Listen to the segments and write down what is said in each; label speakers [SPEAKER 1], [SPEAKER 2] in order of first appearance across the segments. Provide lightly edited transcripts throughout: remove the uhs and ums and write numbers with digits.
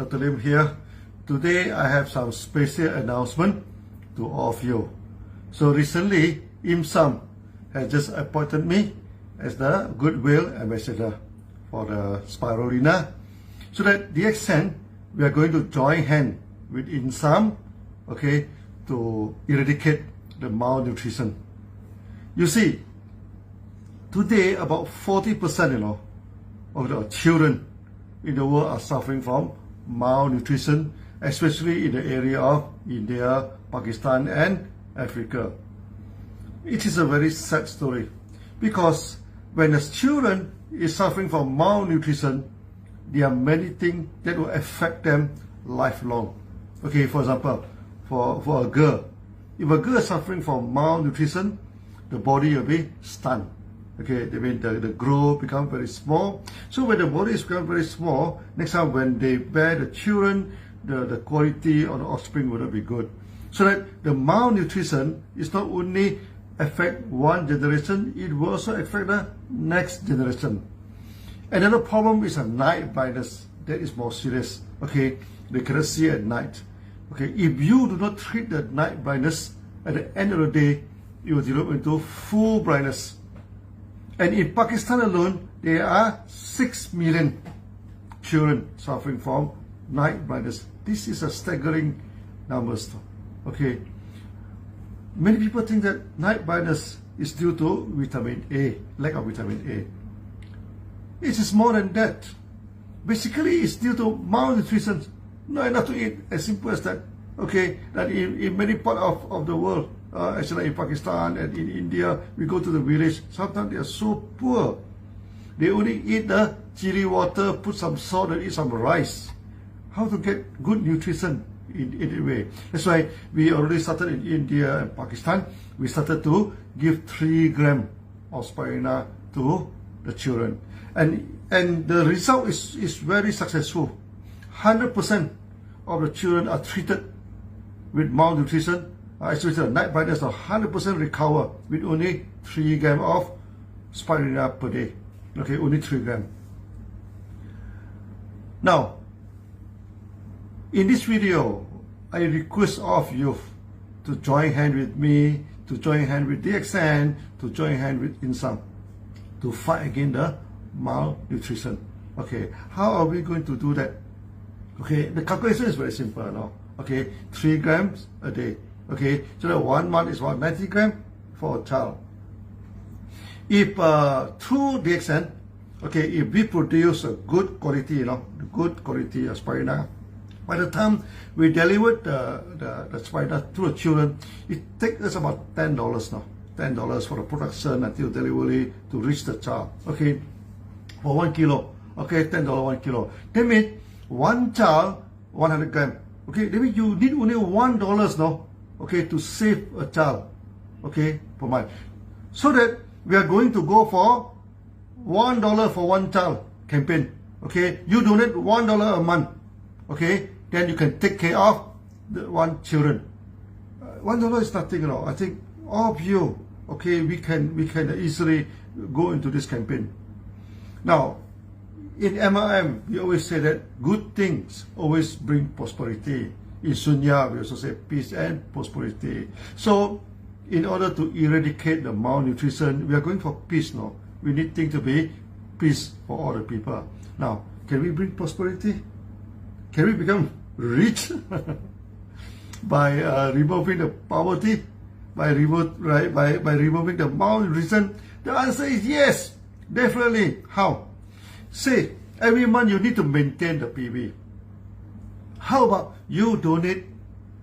[SPEAKER 1] Dr. Lim here. Today I have some special announcement to all of you. So recently, IMSAM has just appointed me as the Goodwill Ambassador for the Spirulina. So that the extent we are going to join hand with IMSAM, okay, to eradicate the malnutrition. You see, today about 40%, of the children in the world are suffering from malnutrition, especially in the area of India, Pakistan and Africa. It is a very sad story because when the children is suffering from malnutrition, there are many things that will affect them lifelong. Okay, for example, for a girl, if a girl is suffering from malnutrition, the body will be stunned. Okay, that means the growth become very small. So when the body is become very small, next time when they bear the children, the quality of the offspring will not be good. So that the malnutrition is not only affect one generation, it will also affect the next generation. Another problem is a night blindness. That is more serious. Okay, they cannot see at night. Okay, if you do not treat the night blindness, at the end of the day, you will develop into full blindness. And in Pakistan alone, there are 6 million children suffering from night blindness. This is a staggering number. Okay, many people think that night blindness is due to vitamin A, lack of vitamin A. It is more than that. Basically, it's due to malnutrition. Not enough to eat, as simple as that. Okay, that in many parts of the world, actually in Pakistan and in India, we go to the village, sometimes they are so poor. They only eat the chili water, put some salt and eat some rice. How to get good nutrition in a way? That's why we already started in India and Pakistan. We started to give 3 grams of spirulina to the children. And the result is very successful. 100% of the children are treated with malnutrition. Actually, the night blindness are 100% recover with only 3 grams of spirulina per day. Okay, only 3 grams. Now, in this video, I request all of you to join hand with me, to join hand with DXN, to join hand with IMSAM to fight against the malnutrition. Okay, how are we going to do that? Okay, the calculation is very simple now. Okay, 3 grams a day. Okay, so that 1 month is about 90 grams for a child. If through DXN, okay, if we produce a good quality, good quality of spirulina, by the time we deliver the spirulina to the children, it takes us about $10 now. $10 for the production until delivery to reach the child. Okay, for 1 kilo. Okay, $10 1 kilo. That means one child 100 grams. Okay, that means you need only $1 now. Okay, to save a child. Okay, per month. So that we are going to go for $1 for one child campaign. Okay, you donate $1 a month. Okay, then you can take care of the one children. $1 is nothing, I think all of you, okay, we can easily go into this campaign. Now, in MLM, we always say that good things always bring prosperity. In Sunya, we also say peace and prosperity. So, in order to eradicate the malnutrition, we are going for peace now. We need things to be peace for all the people. Now, can we bring prosperity? Can we become rich by removing the poverty? By removing the malnutrition? The answer is yes, definitely. How? Say, every month you need to maintain the PV. How about you donate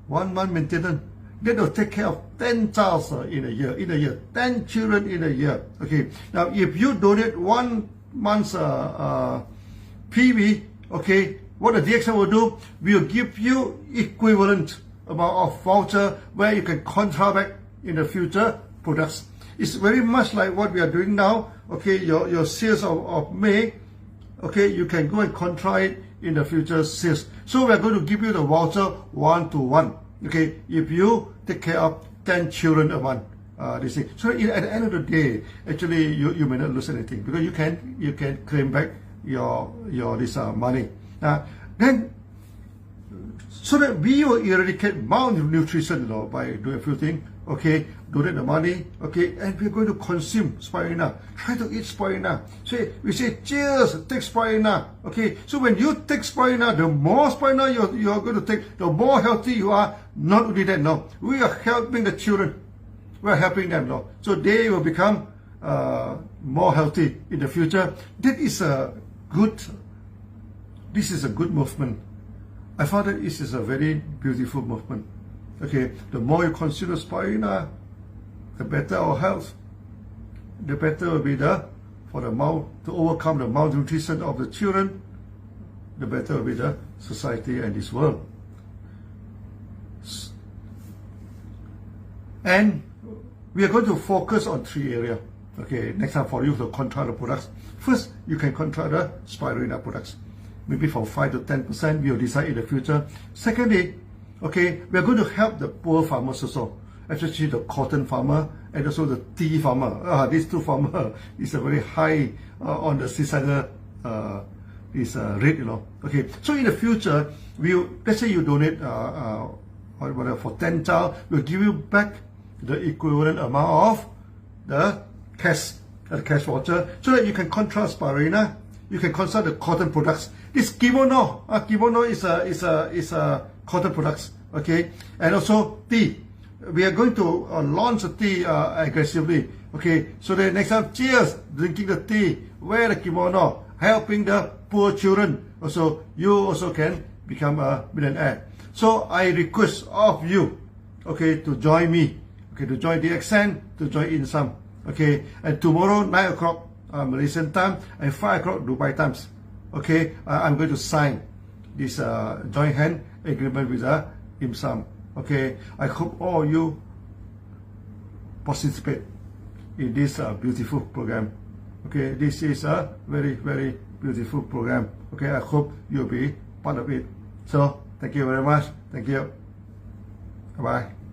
[SPEAKER 1] 1 month maintenance? That will take care of 10 children in a year. 10 children in a year. Okay. Now, if you donate 1 month's PV, okay, what the DXN will do, we will give you equivalent amount of voucher where you can contract back in the future products. It's very much like what we are doing now. Okay, your sales of May, okay, you can go and contract in the future sales. So we are going to give you the voucher 1-to-1. Okay, if you take care of 10 children a month, this thing. So at the end of the day, actually you may not lose anything because you can claim back your this money. Then so that we will eradicate malnutrition, you know, by doing a few things. Okay, donate the money. Okay, and we're going to consume spirulina. Try to eat spirulina. We say, cheers, take spirulina. Okay, so when you take spirulina, the more spirulina you are going to take, the more healthy you are. Not only that, no, we are helping the children. We are helping them, no, so they will become more healthy in the future. This is a good movement. I found that this is a very beautiful movement. Okay, the more you consume the spirulina, the better our health. The better will be to overcome the malnutrition of the children. The better will be the society and this world. And we are going to focus on 3 areas. Okay, next time for you to control the products. First, you can control the spirulina products. Maybe from 5 to 10%, we will decide in the future. Secondly, okay, we are going to help the poor farmers also, especially the cotton farmer and also the tea farmer. These 2 farmers is a very high on the suicidal rate, you know. Okay, so in the future, let's say you donate for 10 child, we'll give you back the equivalent amount of the cash voucher, so that you can control spirulina, you can control the cotton products. This kimono is a cotton products, okay, and also tea. We are going to launch the tea aggressively, okay. So the next time, cheers, drinking the tea, wear the kimono, helping the poor children. Also, you also can become a millionaire. So I request of you, okay, to join me, okay, to join DXN, to join InSum, okay, and tomorrow 9 o'clock Malaysian time and 5 o'clock Dubai times, okay, I'm going to sign this joint hand agreement with InSum, okay. I hope all you participate in this beautiful program, okay. This is a very, very beautiful program, okay. I hope you'll be part of it. So thank you very much. Thank you. Bye-bye.